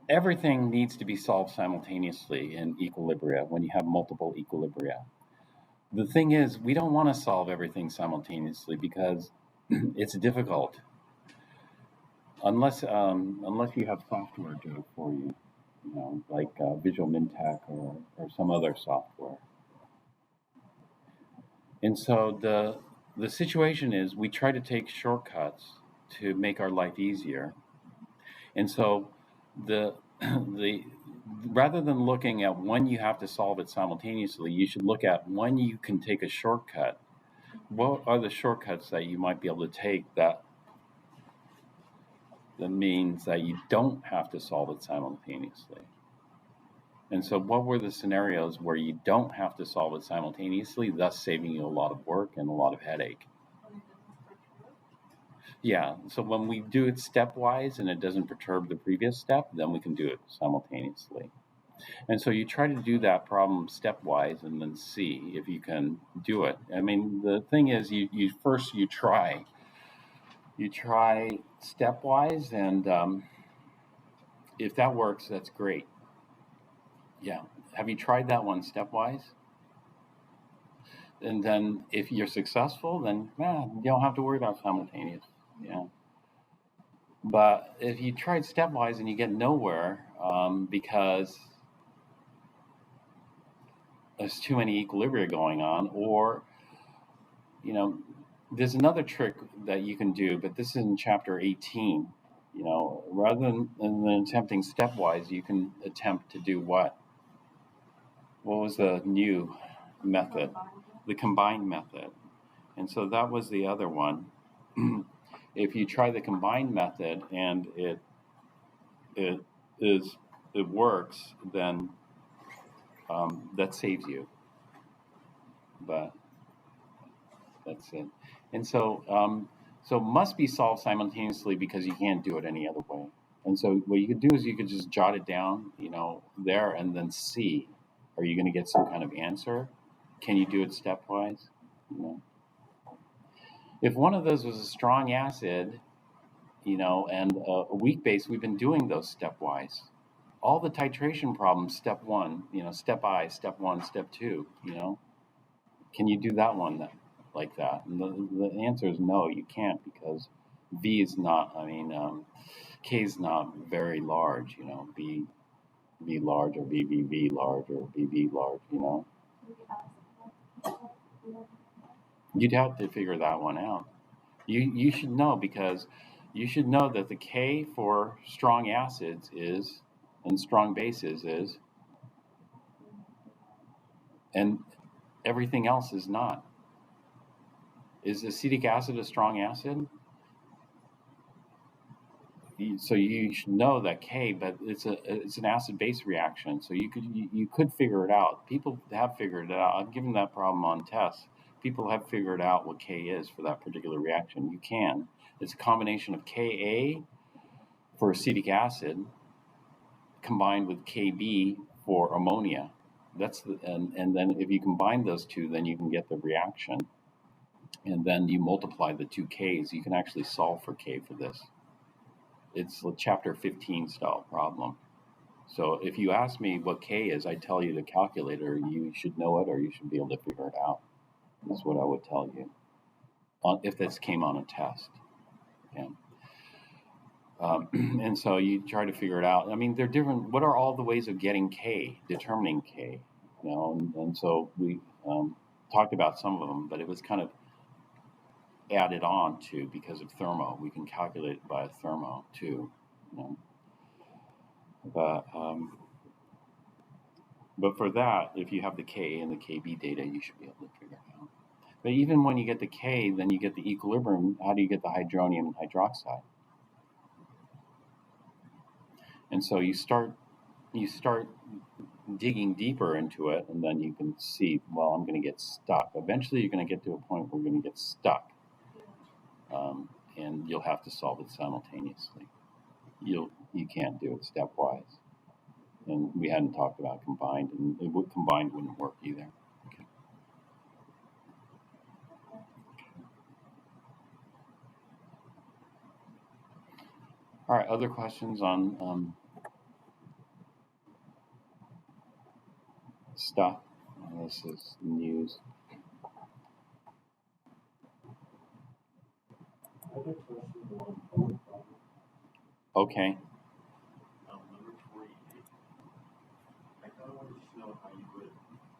everything needs to be solved simultaneously in equilibria when you have multiple equilibria. The thing is, we don't want to solve everything simultaneously because it's difficult unless you have software do it for you, like Visual Mintech or some other software. And so the situation is we try to take shortcuts to make our life easier. And so the the rather than looking at when you have to solve it simultaneously, you should look at when you can take a shortcut. What are the shortcuts that you might be able to take that means that you don't have to solve it simultaneously? And so what were the scenarios where you don't have to solve it simultaneously, thus saving you a lot of work and a lot of headache? Yeah, so when we do it stepwise and it doesn't perturb the previous step, then we can do it simultaneously. And so you try to do that problem stepwise and then see if you can do it. I mean, the thing is, you first you try stepwise, and if that works, that's great. Yeah. Have you tried that one stepwise? And then if you're successful, then you don't have to worry about simultaneous. Yeah. But if you tried stepwise and you get nowhere because there's too many equilibria going on, or you know, there's another trick that you can do, but this is in chapter 18. Rather than attempting stepwise, you can attempt to do what? What was the new method? The combined method. And so that was the other one. If you try the combined method and it is it works, then that saves you. But that's it. And so must be solved simultaneously because you can't do it any other way. And so what you could do is you could just jot it down, there, and then see, are you going to get some kind of answer? Can you do it stepwise? You know, if one of those was a strong acid, and a weak base, we've been doing those stepwise. All the titration problems, step one, step I, step one, step two, can you do that one like that? And the answer is no, you can't, because V is not, K is not very large, B large or BBV large or BB large. You'd have to figure that one out. You should know, because you should know that the K for strong acids is, and strong bases is, and everything else is not. Is acetic acid a strong acid? So you should know that K, but it's an acid-base reaction. So you could figure it out. People have figured it out. I've given that problem on tests. People have figured out what K is for that particular reaction. You can. It's a combination of Ka for acetic acid combined with Kb for ammonia. And then if you combine those two, then you can get the reaction. And then you multiply the two Ks. You can actually solve for K for this. It's a chapter 15 style problem. So if you ask me what K is, I tell you the calculator. You should know it, or you should be able to figure it out. That's what I would tell you if this came on a test. Yeah. And so you try to figure it out. I mean, they're different. What are all the ways of getting K, determining K? And so we talked about some of them, but it was kind of added on to because of thermo. We can calculate it by a thermo too. But for that, if you have the K and the KB data, you should be able to figure it out. But even when you get the K, then you get the equilibrium. How do you get the hydronium and hydroxide? And so you start digging deeper into it, and then you can see, well, I'm going to get stuck. Eventually, you're going to get to a point where you're going to get stuck, and you'll have to solve it simultaneously. You can't do it stepwise. And we hadn't talked about combined, and combined wouldn't work either. Okay. All right, other questions on stuff. This is news. Okay. Number 48. I kind of wanted to know how you would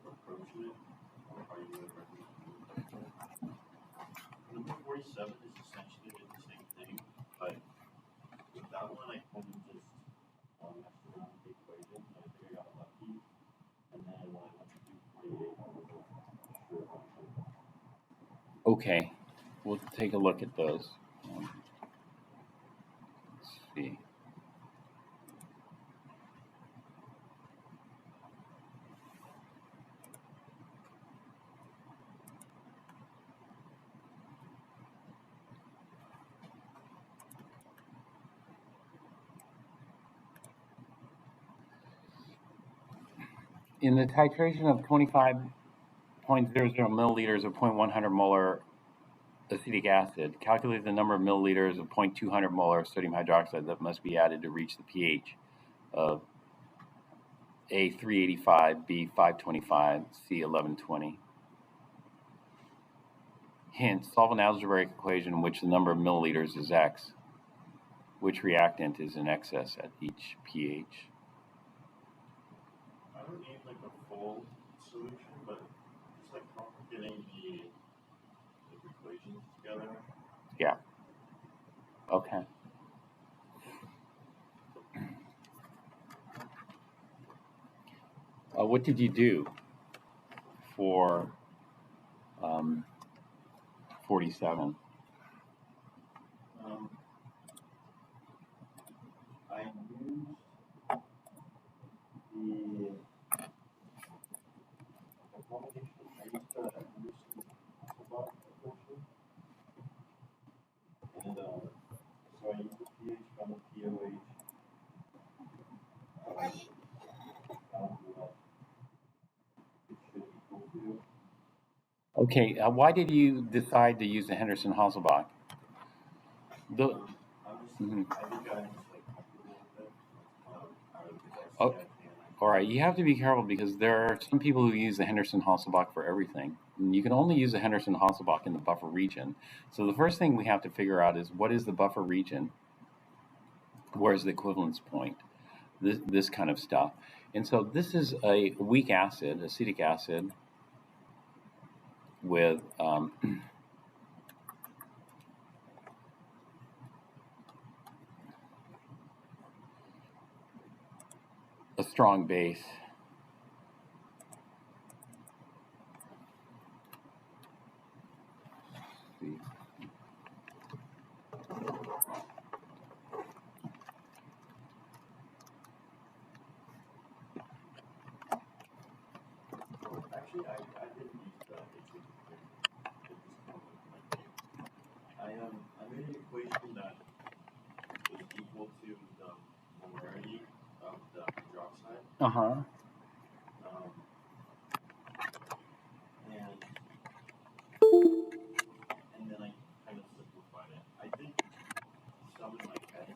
approach it, or how you would recommend it. Number 47 is essentially the same thing, but with that one, I kind of just messed around with the equation, and I think I got lucky. And then when I went to do 48, I wasn't sure. Okay. We'll take a look at those. Let's see. In the titration of 25.00 milliliters of 0.100 molar acetic acid, calculate the number of milliliters of 0.200 molar sodium hydroxide that must be added to reach the pH of A 385, B 525, C 1120. Hint, solve an algebraic equation in which the number of milliliters is X, which reactant is in excess at each pH. I don't need like a full solution, but just like getting the equations together. Yeah. Okay. What did you do for 47? I used the combination. I used the Henderson Hasselbalch equation, and so I used the pH from the POH. Found what it should equal to. Okay, why did you decide to use the Henderson Hasselbalch? I think I'm just like comfortable with it. Oh, all right, you have to be careful because there are some people who use the Henderson Hasselbalch for everything. And you can only use the Henderson Hasselbalch in the buffer region. So the first thing we have to figure out is what is the buffer region? Where's the equivalence point? This kind of stuff. And so this is a weak acid, acetic acid, with a strong base. Actually, I didn't use that. I made an equation that was equal to the molarity of the hydroxide. Uh-huh. And then I kind of simplified it. I think some in my head is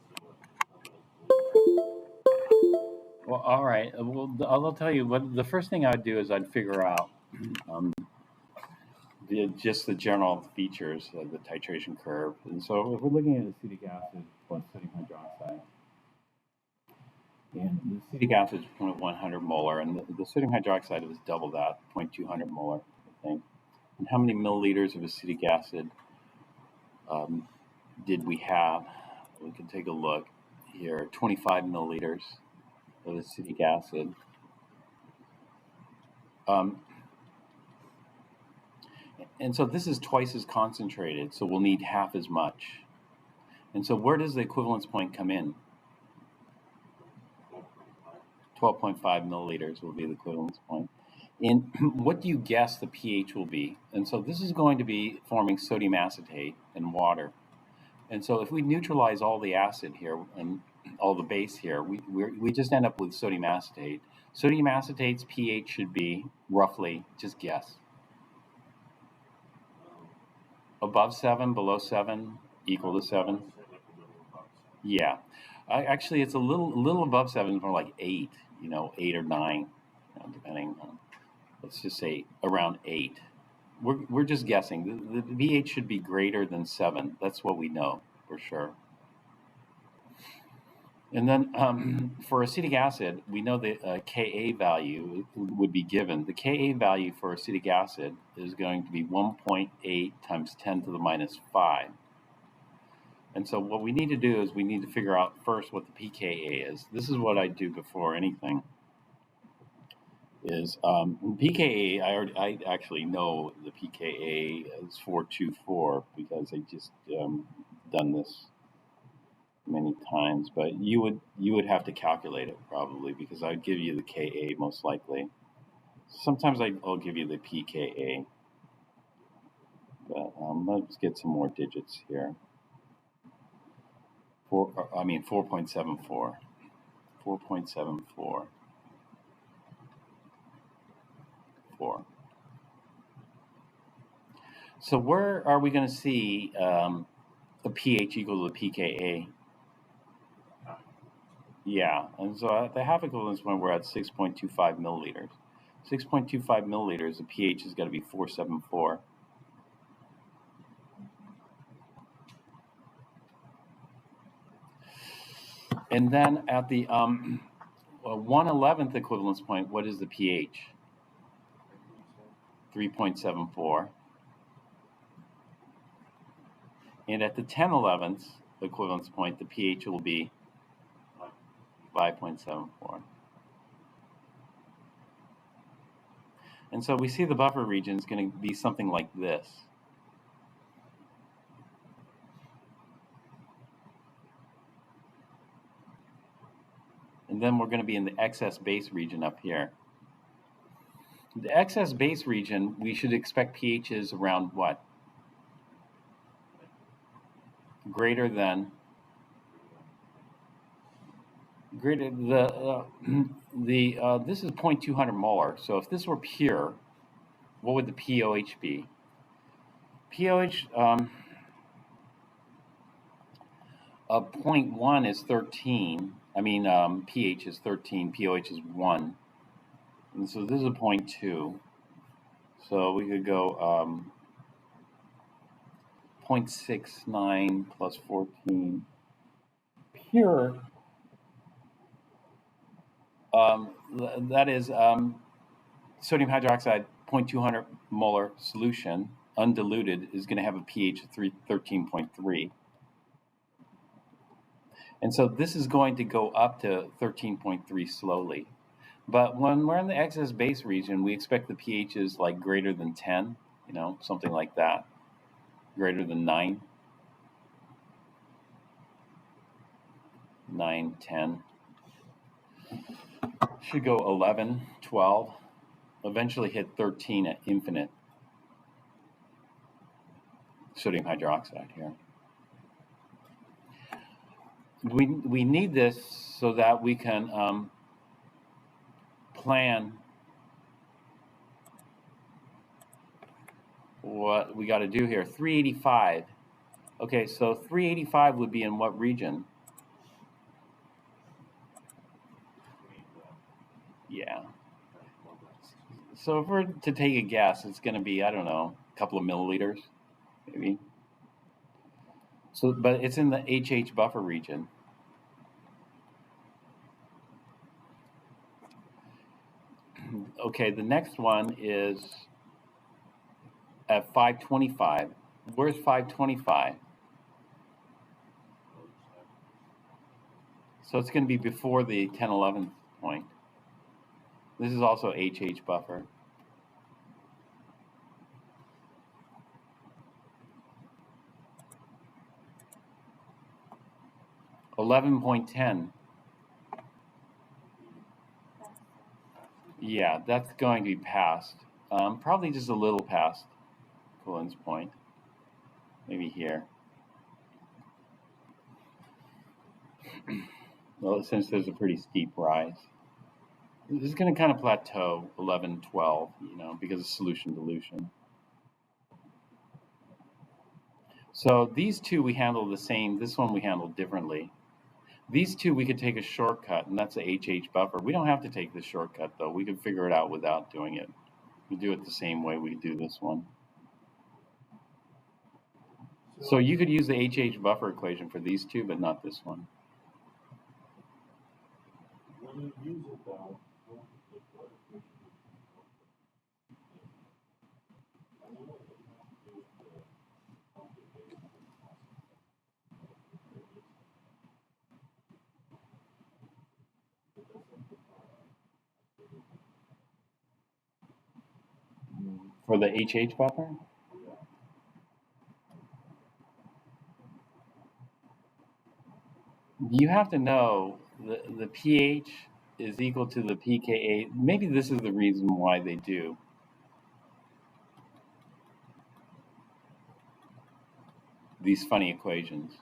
Well, all right. Well, I'll tell you what. The first thing I'd do is I'd figure out just the general features of the titration curve. And so if we're looking at acetic acid plus sodium hydroxide, and the acetic acid is 0.100 molar, and the sodium hydroxide was double that, 0.200 molar, I think. And how many milliliters of acetic acid did we have? We can take a look here. 25 milliliters of acetic acid. And so this is twice as concentrated, so we'll need half as much. And so where does the equivalence point come in? 12.5 milliliters will be the equivalence point. And what do you guess the pH will be? And so this is going to be forming sodium acetate and water. And so if we neutralize all the acid here and all the base here, we just end up with sodium acetate. Sodium acetate's pH should be roughly, just guess, above 7, below 7, equal to 7? Yeah. Actually, it's a little above 7, more like 8, 8 or 9, depending on. let's just say around 8. We're just guessing. The pH should be greater than 7. That's what we know for sure. And then for acetic acid, we know the Ka value would be given. The Ka value for acetic acid is going to be 1.8 times 10 to the minus 5. And so what we need to do is we need to figure out first what the pKa is. This is what I do before anything. Is pKa, I actually know the pKa is 424 because I just done this many times, but you would have to calculate it probably because I'd give you the Ka most likely. Sometimes I'll give you the pKa, but let's get some more digits here. 4.74. 4.74. 4. So where are we going to see a pH equal to pKa? Yeah, and so at the half equivalence point, we're at 6.25 milliliters. 6.25 milliliters, the pH has got to be 474. And then at the 1/11th equivalence point, what is the pH? 3.74. And at the 10/11th equivalence point, the pH will be 5.74. And so we see the buffer region is going to be something like this. And then we're going to be in the excess base region up here. The excess base region, we should expect pHs around what? Greater than this is 0.200 molar. So if this were pure, what would the pOH be? pOH 0.1 is 13. I mean pH is 13. pOH is 1. And so this is a 0.2. So we could go 0.69 plus 14. Pure, that is sodium hydroxide 0.200 molar solution, undiluted, is going to have a pH of 13.3. And so this is going to go up to 13.3 slowly. But when we're in the excess base region, we expect the pHs like greater than 10, something like that. Greater than 9. 9, 10. Should go 11, 12. Eventually hit 13 at infinite sodium hydroxide here. We need this so that we can plan what we got to do here. 385. Okay, so 385 would be in what region? Yeah. So if we're to take a guess, it's going to be, I don't know, a couple of milliliters, maybe. So, but it's in the HH buffer region. Okay, the next one is at 525. Where's 525? So it's going to be before the 10/11th point. This is also HH buffer. $11.10. Yeah, that's going to be past. Probably just a little past equivalence point. Maybe here. Well, since there's a pretty steep rise. This is going to kind of plateau 11, 12, because of solution dilution. So these two we handle the same. This one we handle differently. These two we could take a shortcut, and that's a HH buffer. We don't have to take the shortcut, though. We could figure it out without doing it. We do it the same way we do this one. So you could use the HH buffer equation for these two, but not this one. When you use it though, what equation I know what they have to do with the complicated For the HH buffer? You have to know the pH is equal to the pKa. Maybe this is the reason why they do. These funny equations.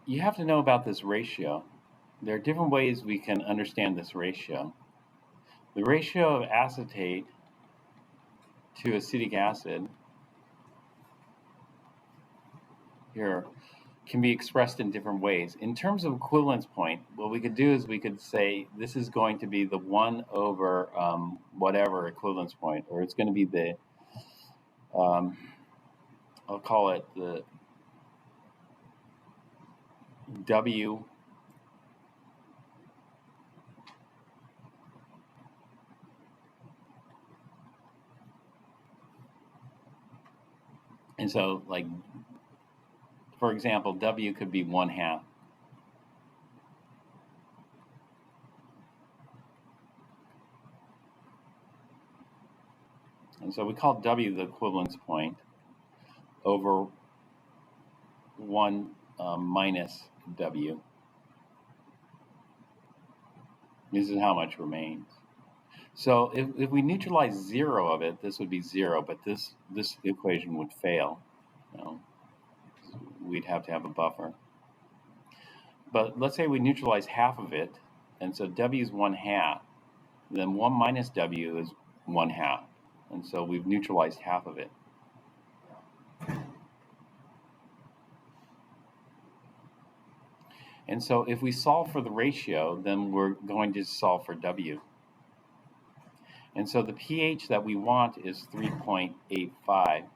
You have to know about this ratio. There are different ways we can understand this ratio. The ratio of acetate to acetic acid here can be expressed in different ways. In terms of equivalence point, what we could do is we could say this is going to be the 1 over whatever equivalence point, or it's going to be the, I'll call it the W and so like, for example, W could be 1/2. And so we call W the equivalence point over 1 minus W. This is how much remains. So if we neutralize 0 of it, this would be 0, but this equation would fail. You know, we'd have to have a buffer. But let's say we neutralize half of it, and so W is 1/2. Then 1 minus W is 1/2. And so we've neutralized half of it. And so if we solve for the ratio, then we're going to solve for W. And so the pH that we want is 3.85.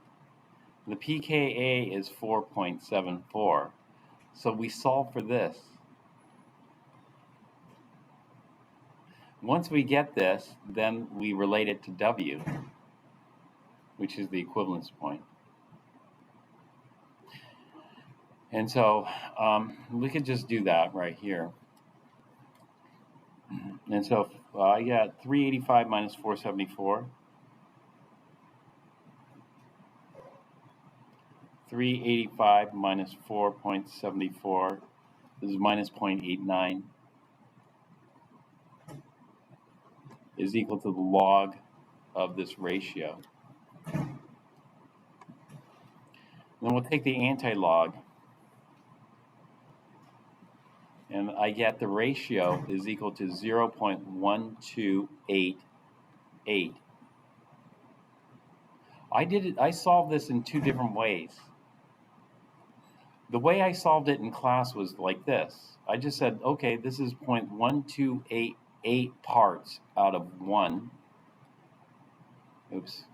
The pKa is 4.74. So we solve for this. Once we get this, then we relate it to W, which is the equivalence point. And so we could just do that right here. And so I got 385 minus 474. 385 minus 4.74 is minus 0.89 is equal to the log of this ratio. Then we'll take the anti-log, and I get the ratio is equal to 0.1288. I solved this in two different ways. The way I solved it in class was like this. I just said, okay, this is 0.1288 parts out of 1. Oops.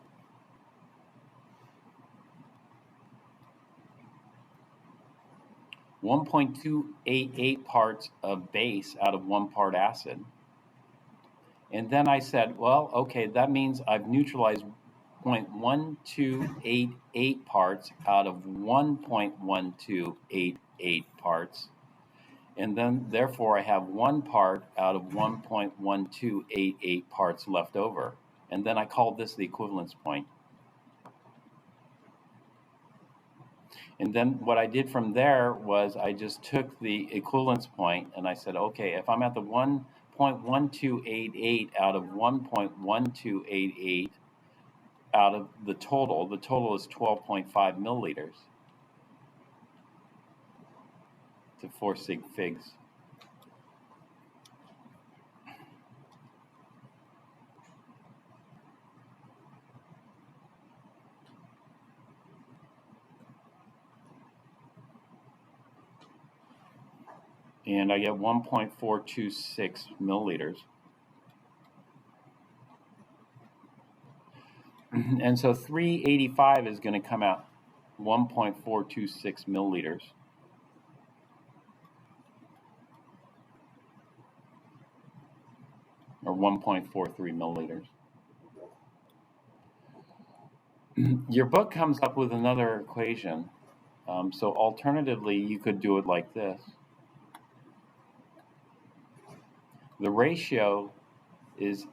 1.288 parts of base out of 1 part acid. And then I said, well, okay, that means I've neutralized 0.1288 parts out of 1.1288 parts. And then therefore I have 1 part out of 1.1288 parts left over. And then I called this the equivalence point. And then what I did from there was I just took the equivalence point and I said, okay, if I'm at the 1.1288 out of 1.1288 out of the total is 12.5 milliliters. to 4 sig figs. And I get 1.426 milliliters. And so 385 is going to come out 1.426 milliliters. Or 1.43 milliliters. Your book comes up with another equation. So alternatively, you could do it like this. The ratio is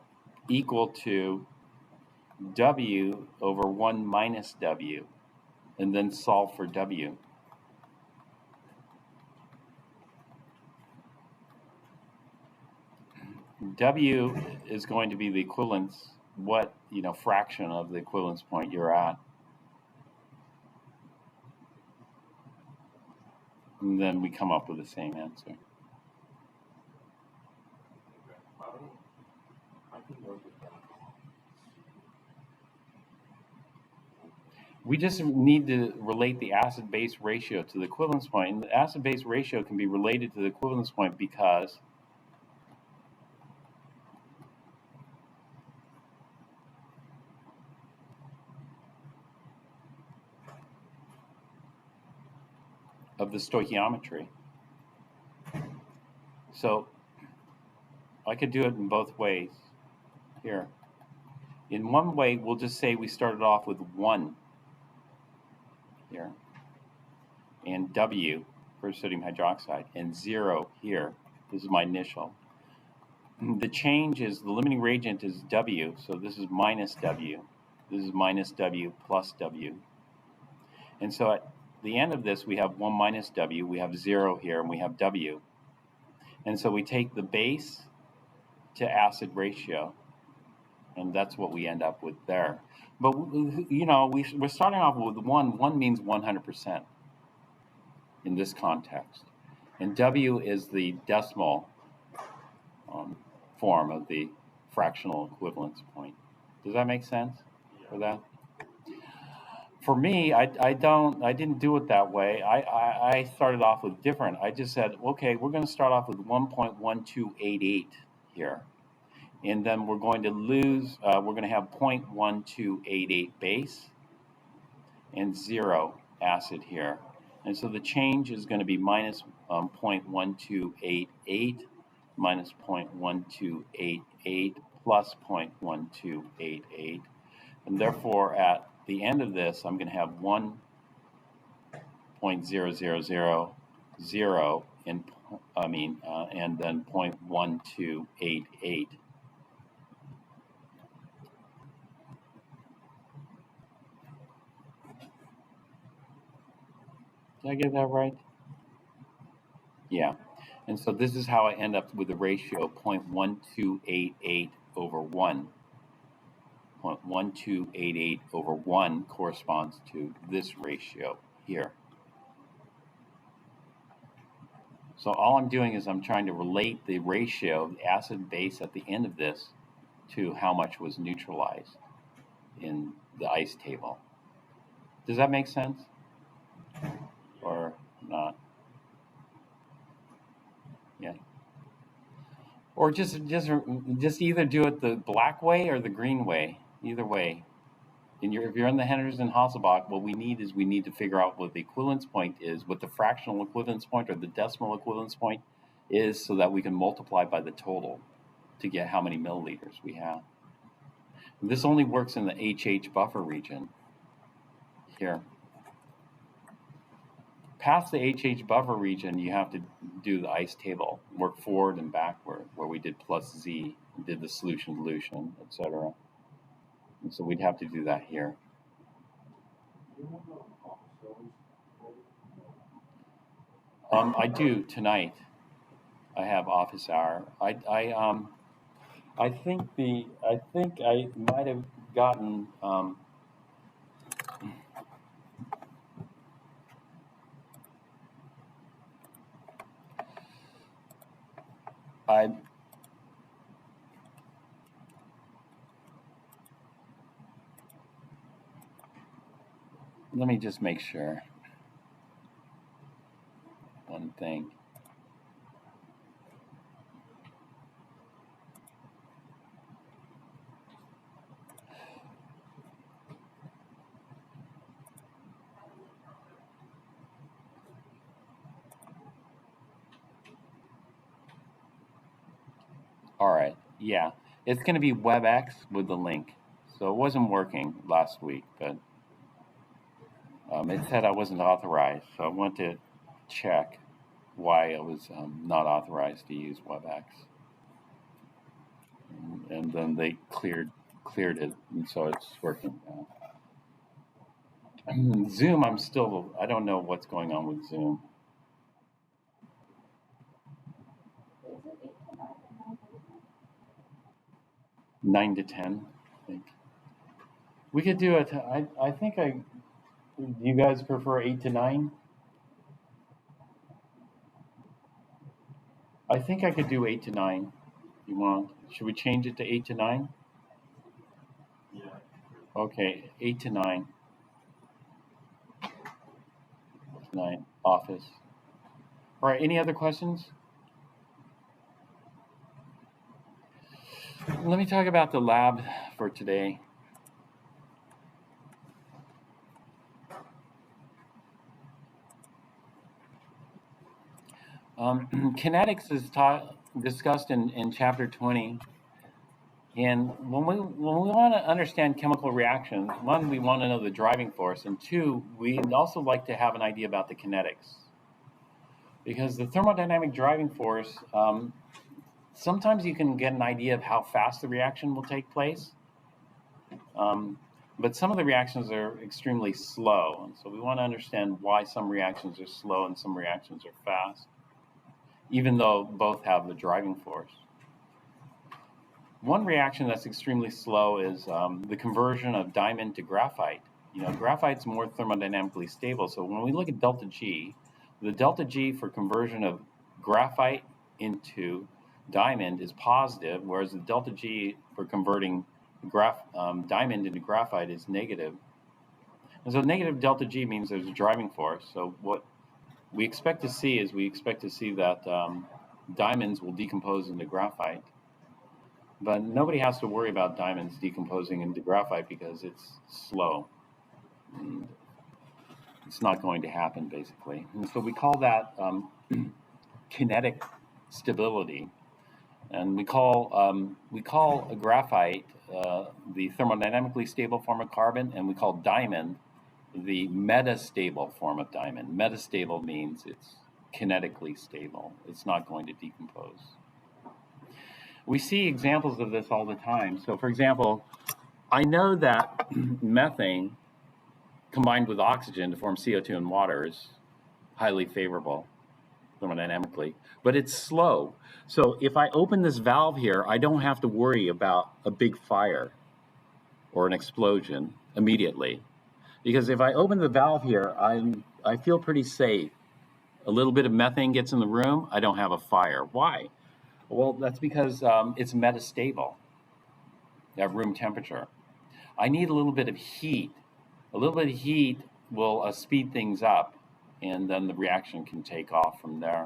equal to W over 1 minus W, and then solve for W. W is going to be the equivalence, fraction of the equivalence point you're at. And then we come up with the same answer. We just need to relate the acid-base ratio to the equivalence point. And the acid-base ratio can be related to the equivalence point because of the stoichiometry. So I could do it in both ways here. In one way, we'll just say we started off with 1 here, and W for sodium hydroxide, and 0 here. This is my initial. The change is, the limiting reagent is W, so this is minus W. This is minus W plus W. And so at the end of this, we have 1 minus W, we have 0 here, and we have W. And so we take the base to acid ratio, and that's what we end up with there. But, we're starting off with 1. 1 means 100% in this context. And W is the decimal form of the fractional equivalence point. Does that make sense for that? For me, I didn't do it that way. I started off with different. I just said, okay, we're going to start off with 1.1288 here. And then we're going to we're going to have 0.1288 base and 0 acid here. And so the change is going to be minus 0.1288 minus 0.1288 plus 0.1288. And therefore, at the end of this, I'm going to have 1.0000 and then 0.1288. Did I get that right? Yeah. And so this is how I end up with the ratio 0.1288 over 1. 0.1288 over 1 corresponds to this ratio here. So all I'm doing is I'm trying to relate the ratio of the acid base at the end of this to how much was neutralized in the ice table. Does that make sense? Or not? Yeah. Or just either do it the black way or the green way. Either way. If you're in the Henderson-Hasselbalch, what we need to figure out what the equivalence point is, what the fractional equivalence point or the decimal equivalence point is, so that we can multiply by the total to get how many milliliters we have. And this only works in the HH buffer region here. Past the HH buffer region, you have to do the ice table, work forward and backward, where we did plus Z, did the solution dilution, etc. And so we'd have to do that here. I do tonight. I have office hour. I think I might have gotten I let me just make sure one thing. All right. Yeah. It's going to be WebEx with the link. So it wasn't working last week, but it said I wasn't authorized. So I went to check why I was not authorized to use WebEx. And then they cleared it, and so it's working now. Zoom, I don't know what's going on with Zoom. Nine to 10, I think. We could do it. I think you guys prefer 8 to 9? I think I could do 8 to 9. You want? Should we change it to 8 to 9? Yeah. Okay, 8 to 9. 9 office. All right. Any other questions? Let me talk about the lab for today. Kinetics is discussed in chapter 20. And when we want to understand chemical reactions, one, we want to know the driving force, and two, we also like to have an idea about the kinetics. Because the thermodynamic driving force, sometimes you can get an idea of how fast the reaction will take place. But some of the reactions are extremely slow. And so we want to understand why some reactions are slow and some reactions are fast, even though both have the driving force. One reaction that's extremely slow is the conversion of diamond to graphite. Graphite's more thermodynamically stable. So when we look at delta G, the delta G for conversion of graphite into diamond is positive, whereas the delta G for converting diamond into graphite is negative. And so negative delta G means there's a driving force. So what we expect to see is that diamonds will decompose into graphite. But nobody has to worry about diamonds decomposing into graphite because it's slow. And it's not going to happen, basically. And so we call that kinetic stability. And we call a graphite the thermodynamically stable form of carbon, and we call diamond the metastable form of diamond. Metastable means it's kinetically stable. It's not going to decompose. We see examples of this all the time. So, for example, I know that methane combined with oxygen to form CO2 and water is highly favorable thermodynamically, but it's slow. So if I open this valve here, I don't have to worry about a big fire or an explosion immediately. Because if I open the valve here, I feel pretty safe. A little bit of methane gets in the room, I don't have a fire. Why? Well, that's because it's metastable at room temperature. I need a little bit of heat. A little bit of heat will speed things up, and then the reaction can take off from there.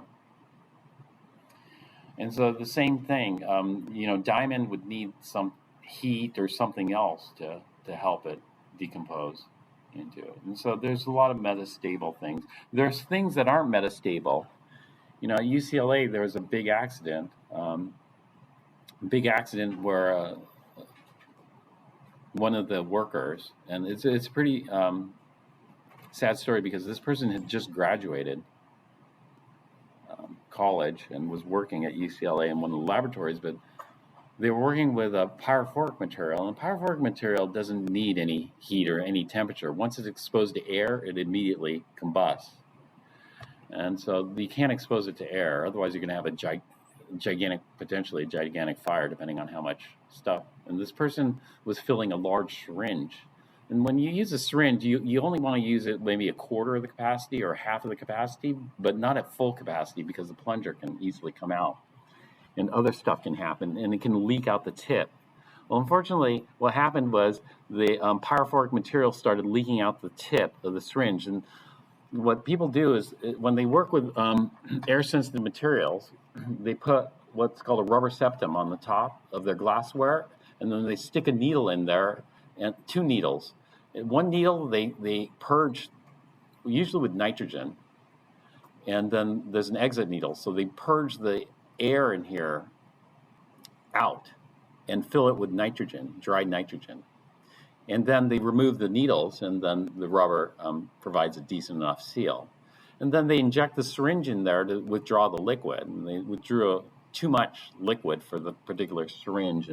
And so the same thing, diamond would need some heat or something else to help it decompose into it. And so there's a lot of metastable things. There's things that aren't metastable. At UCLA, there was a big accident where one of the workers, and it's a pretty sad story because this person had just graduated college and was working at UCLA in one of the laboratories, but they were working with a pyrophoric material, and pyrophoric material doesn't need any heat or any temperature. Once it's exposed to air, it immediately combusts. And so you can't expose it to air, otherwise you're going to have potentially gigantic fire, depending on how much stuff. And this person was filling a large syringe. And when you use a syringe, you only want to use it maybe a quarter of the capacity or half of the capacity, but not at full capacity because the plunger can easily come out. and other stuff can happen, and it can leak out the tip. Well, unfortunately, what happened was the pyrophoric material started leaking out the tip of the syringe. And what people do is when they work with air-sensitive materials, they put what's called a rubber septum on the top of their glassware, and then they stick a needle in there, and 2 needles. One needle they purge, usually with nitrogen, and then there's an exit needle. So they purge the air in here out and fill it with nitrogen, dried nitrogen. And then they remove the needles, and then the rubber provides a decent enough seal. And then they inject the syringe in there to withdraw the liquid. And they withdrew too much liquid for the particular syringe.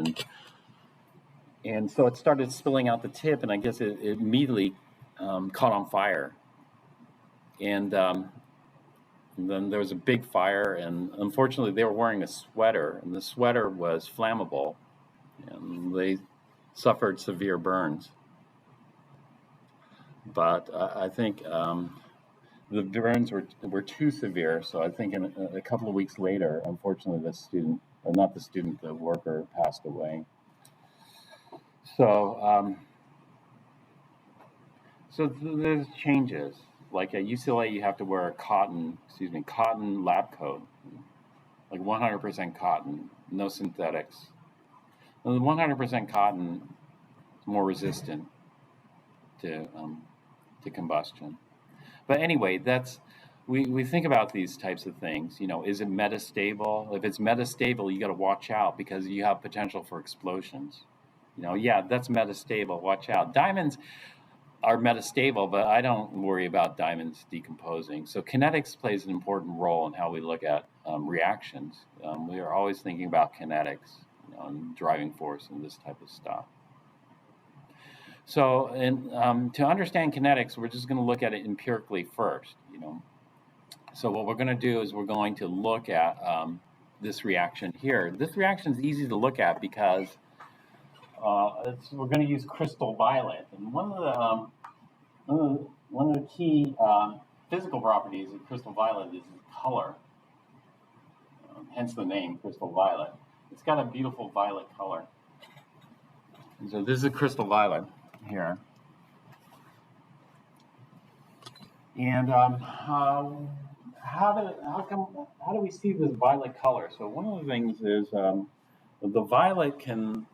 And so it started spilling out the tip, and I guess it immediately caught on fire. And then there was a big fire, and unfortunately they were wearing a sweater, and the sweater was flammable, and they suffered severe burns. But I think the burns were too severe, so I think in a couple of weeks later, unfortunately, the student, or not the student, the worker passed away. So, so there's changes. Like at UCLA, you have to wear a cotton lab coat, like 100% cotton, no synthetics. And the 100% cotton is more resistant to combustion. But anyway, we think about these types of things. You know, is it metastable? If it's metastable, you got to watch out because you have potential for explosions. You know, yeah, that's metastable. Watch out. Diamonds are metastable, but I don't worry about diamonds decomposing. So kinetics plays an important role in how we look at reactions. We are always thinking about kinetics, you know, and driving force and this type of stuff. So, to understand kinetics, we're just going to look at it empirically first. You know, so what we're going to do is we're going to look at this reaction here. This reaction is easy to look at because we're going to use crystal violet, and one of the key physical properties of crystal violet is its color. Hence the name crystal violet. It's got a beautiful violet color. And so this is a crystal violet here. And how do we see this violet color? So one of the things is the violet can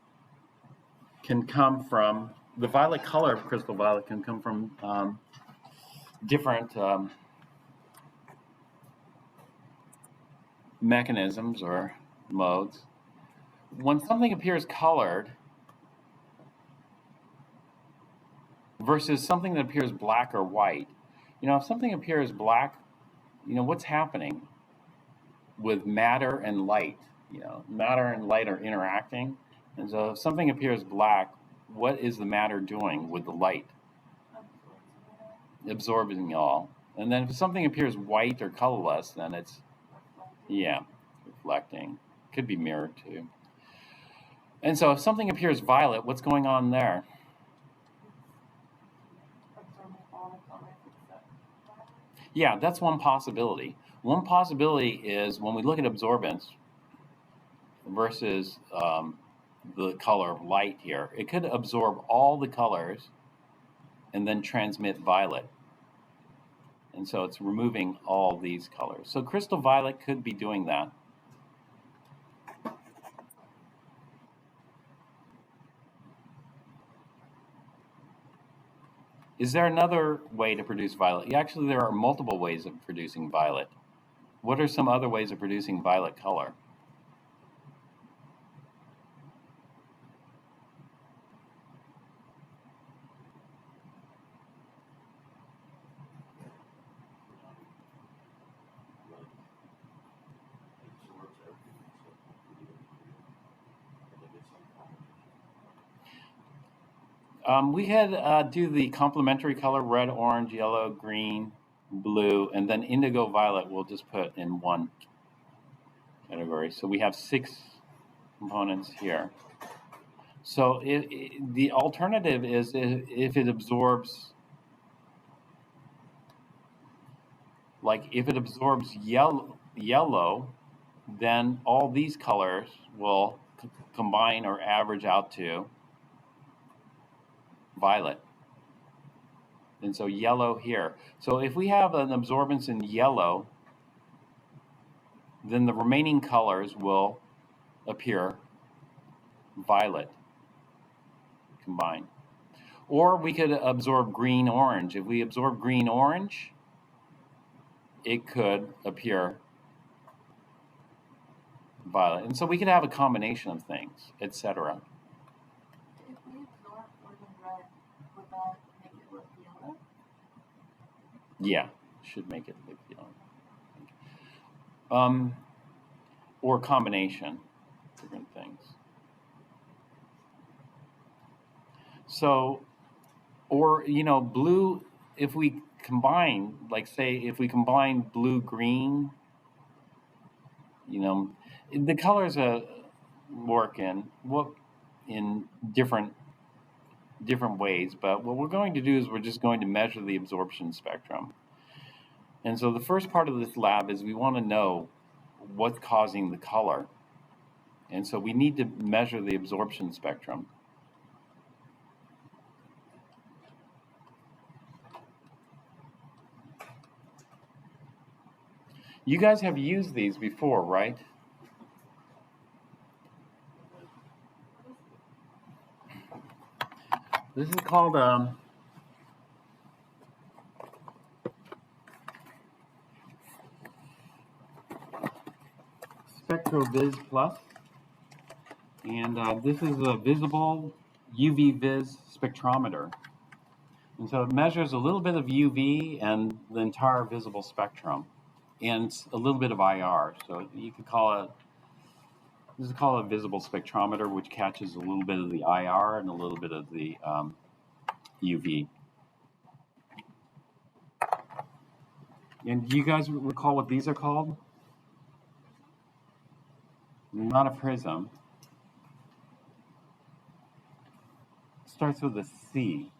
come from, the violet color of crystal violet can come from different mechanisms or modes. When something appears colored versus something that appears black or white, you know, if something appears black, you know, what's happening with matter and light? You know, matter and light are interacting. And so if something appears black, what is the matter doing with the light? Absorbing it all. And then if something appears white or colorless, then it's, yeah, reflecting. Could be mirrored too. And so if something appears violet, what's going on there? Yeah, that's one possibility. One possibility is when we look at absorbance versus the color of light here, it could absorb all the colors and then transmit violet. And so it's removing all these colors. So crystal violet could be doing that. Is there another way to produce violet? Yeah, actually, there are multiple ways of producing violet. What are some other ways of producing violet color? We had do the complementary color, red, orange, yellow, green, blue, and then indigo violet we'll just put in one category. So we have 6 components here. So the alternative is if it absorbs, like if it absorbs yellow, then all these colors will combine or average out to violet. And so yellow here. So if we have an absorbance in yellow, then the remaining colors will appear violet combined. Or we could absorb green-orange. If we absorb green-orange, it could appear violet. And so we could have a combination of things, etc. If we absorb more than red, would that make it look yellow? Yeah, should make it look yellow. Or a combination, different things. So, or, blue, if we combine, like say, if we combine blue-green, the colors work in different ways, but what we're going to do is we're just going to measure the absorption spectrum. And so the first part of this lab is we want to know what's causing the color. And so we need to measure the absorption spectrum. You guys have used these before, right? This is called SpectroVis Plus, and this is a visible UV vis spectrometer. And so it measures a little bit of UV and the entire visible spectrum, and a little bit of IR. So you could call it, this is called a visible spectrometer, which catches a little bit of the IR and a little bit of the UV. And do you guys recall what these are called? Not a prism. It starts with a C.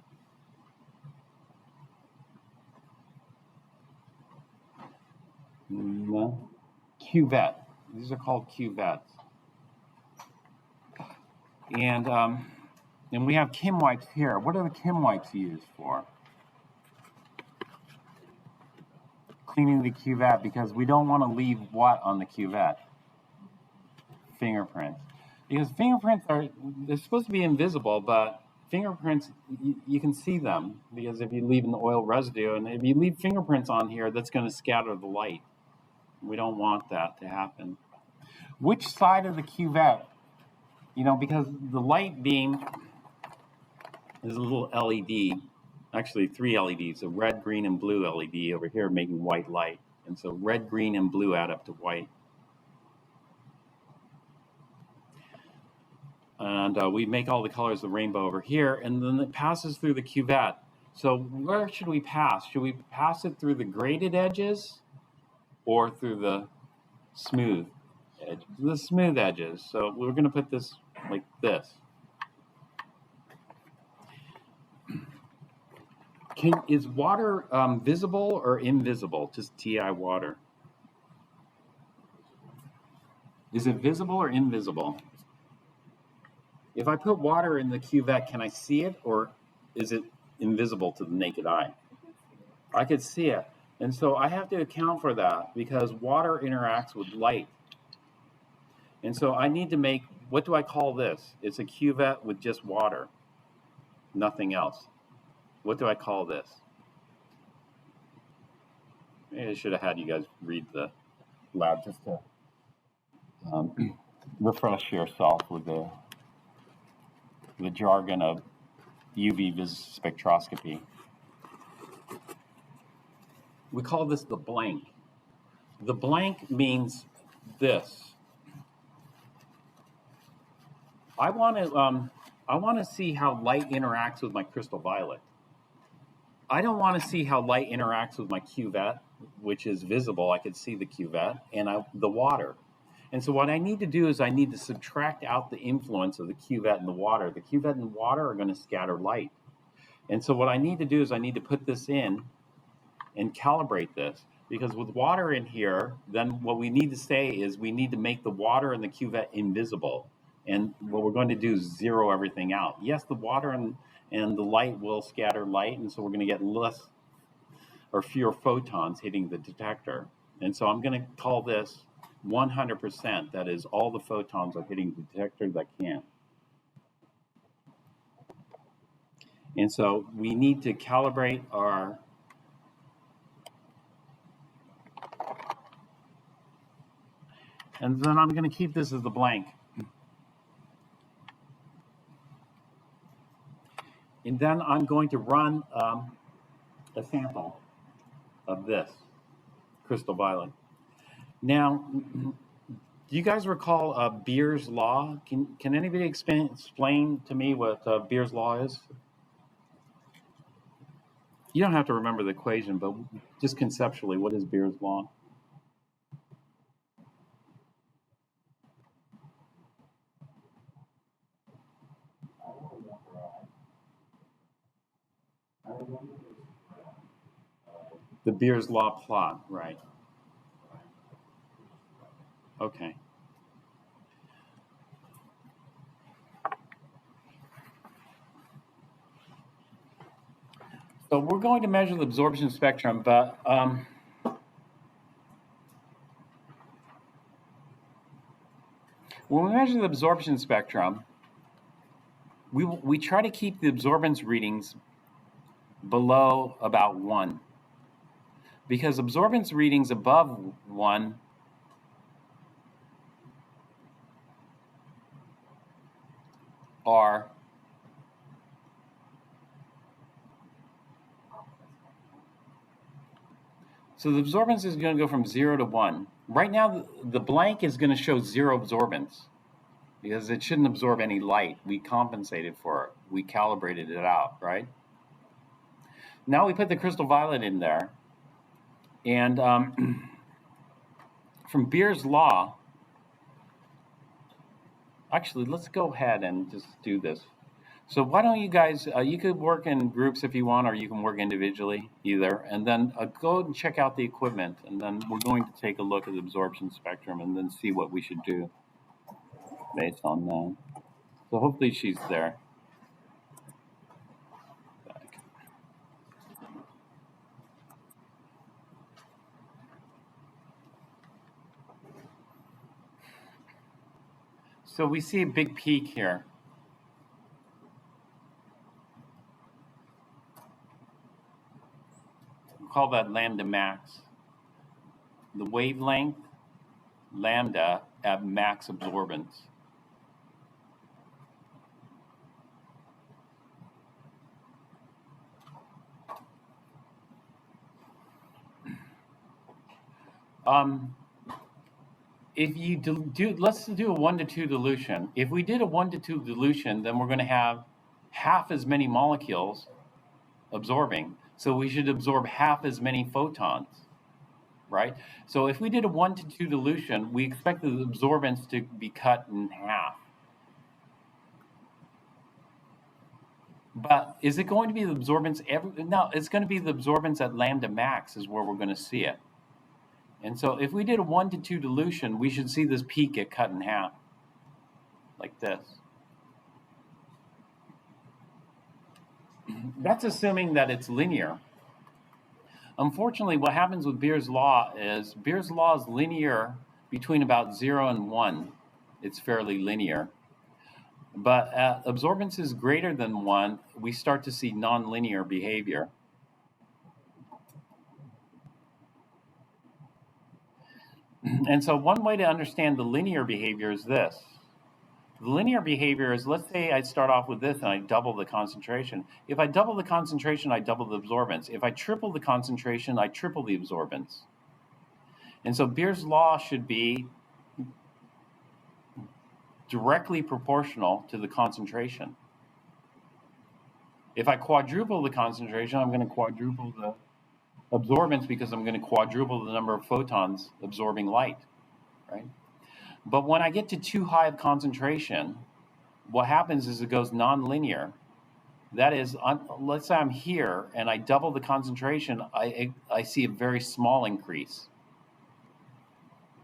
No. Cuvette. These are called cuvettes. And we have Chjem wipes here. What are the Chjem wipes used for? Cleaning the cuvette, because we don't want to leave what on the cuvette? Fingerprints. Because fingerprints they're supposed to be invisible, but fingerprints, you can see them, because if you leave an oil residue, and if you leave fingerprints on here, that's going to scatter the light. We don't want that to happen. Which side of the cuvette? Because the light beam is a little LED, actually 3 LEDs, a red, green, and blue LED over here making white light. And so red, green, and blue add up to white. And we make all the colors of the rainbow over here, and then it passes through the cuvette. So where should we pass? Should we pass it through the graded edges or through the smooth edges? The smooth edges. So we're going to put this like this. Is water visible or invisible? Just TI water. Is it visible or invisible? If I put water in the cuvette, can I see it, or is it invisible to the naked eye? I could see it. And so I have to account for that, because water interacts with light. And so I need to make, what do I call this? It's a cuvette with just water, nothing else. What do I call this? Maybe I should have had you guys read the lab just to refresh yourself with the jargon of UV vis spectroscopy. We call this the blank. The blank means this. I want to see how light interacts with my crystal violet. I don't want to see how light interacts with my cuvette, which is visible. I could see the cuvette and the water. And so what I need to do is I need to subtract out the influence of the cuvette and the water. The cuvette and water are going to scatter light. And so what I need to do is I need to put this in and calibrate this, Because with water in here, then what we need to say is we need to make the water in the cuvette invisible. And what we're going to do is zero everything out. Yes, the water and the light will scatter light, and so we're going to get less or fewer photons hitting the detector. And so I'm going to call this 100%. That is, all the photons are hitting the detector that can't. And so we need to calibrate our and then I'm going to keep this as the blank. And then I'm going to run a sample of this crystal violet. Now, do you guys recall Beer's law? Can anybody explain to me what Beer's law is? You don't have to remember the equation, but just conceptually, what is Beer's law? The Beer's law plot, right? Okay. So we're going to measure the absorption spectrum, but when we measure the absorption spectrum, we try to keep the absorbance readings below about 1. Because absorbance readings above 1 are so the absorbance is going to go from 0 to 1. Right now, the blank is going to show 0 absorbance because it shouldn't absorb any light. We compensated for it. We calibrated it out, right? Now we put the crystal violet in there. And from Beer's law, actually, let's go ahead and just do this. So why don't you guys, you could work in groups if you want, or you can work individually, either. And then go and check out the equipment. And then we're going to take a look at the absorption spectrum and then see what we should do based on that. So hopefully she's there. Back. So we see a big peak here. We'll call that lambda max. The wavelength, lambda, at max absorbance. If you let's do a 1 to 2 dilution. If we did a 1 to 2 dilution, then we're going to have half as many molecules absorbing. So we should absorb half as many photons, right? So if we did a 1 to 2 dilution, we expect the absorbance to be cut in half. But is it going to be the absorbance no, it's going to be the absorbance at lambda max is where we're going to see it. And so if we did a 1 to 2 dilution, we should see this peak get cut in half, like this. That's assuming that it's linear. Unfortunately, what happens with Beer's law is linear between about 0 and 1. It's fairly linear. But at absorbances greater than 1, we start to see nonlinear behavior. And so one way to understand the linear behavior is this. The linear behavior is, let's say I start off with this and I double the concentration. If I double the concentration, I double the absorbance. If I triple the concentration, I triple the absorbance. And so Beer's law should be directly proportional to the concentration. If I quadruple the concentration, I'm going to quadruple the absorbance because I'm going to quadruple the number of photons absorbing light, right? But when I get to too high of concentration, what happens is it goes nonlinear. That is, let's say I'm here and I double the concentration, I see a very small increase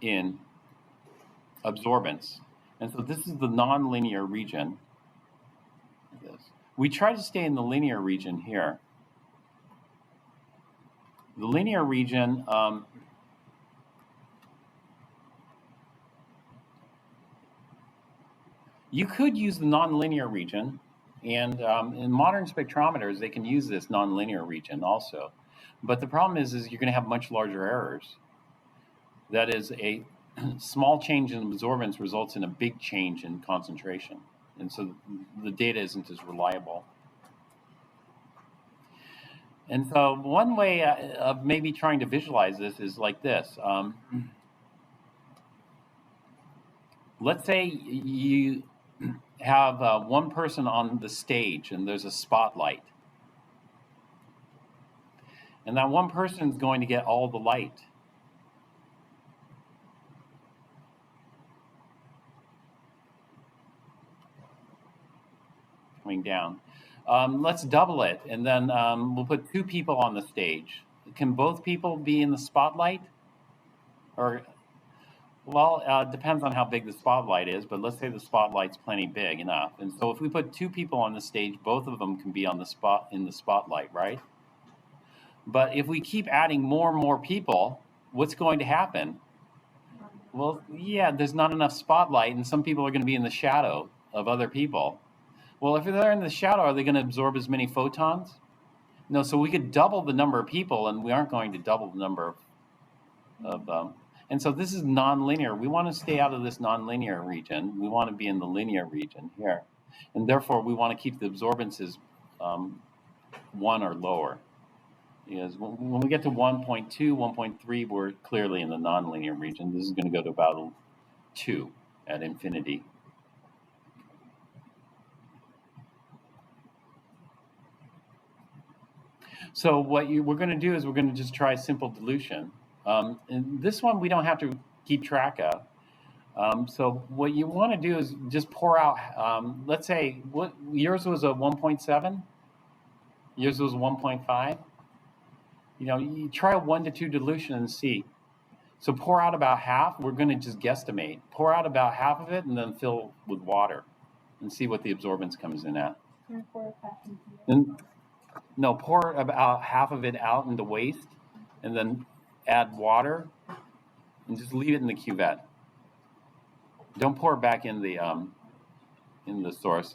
in absorbance. And so this is the nonlinear region. We try to stay in the linear region here. The linear region, you could use the nonlinear region, and in modern spectrometers, they can use this nonlinear region also. But the problem is you're going to have much larger errors. That is, a small change in absorbance results in a big change in concentration. And so the data isn't as reliable. And so one way of maybe trying to visualize this is like this. Let's say you have one person on the stage and there's a spotlight. And that one person is going to get all the light. Coming down. Let's double it, and then we'll put two people on the stage. Can both people be in the spotlight? Or, well, depends on how big the spotlight is, but let's say the spotlight's plenty big enough. And so if we put two people on the stage, both of them can be on the in the spotlight, right? But if we keep adding more and more people, what's going to happen? Well, yeah, there's not enough spotlight, and some people are going to be in the shadow of other people. Well, if they're in the shadow, are they going to absorb as many photons? No, so we could double the number of people, and we aren't going to double the number of and so this is nonlinear. We want to stay out of this nonlinear region. We want to be in the linear region here. And therefore, we want to keep the absorbances 1 or lower. Because when we get to 1.2, 1.3, we're clearly in the nonlinear region. This is going to go to about 2 at infinity. So what we're going to do is we're going to just try simple dilution. And this one we don't have to keep track of. So what you want to do is just pour out, let's say, what yours was a 1.7? Yours was 1.5? You know, you try a 1 to 2 dilution and see. So pour out about half. We're going to just guesstimate. Pour out about half of it and then fill with water and see what the absorbance comes in at. Can I pour it back into And, no, pour about half of it out into waste and then add water and just leave it in the cuvette. Don't pour it back in the source.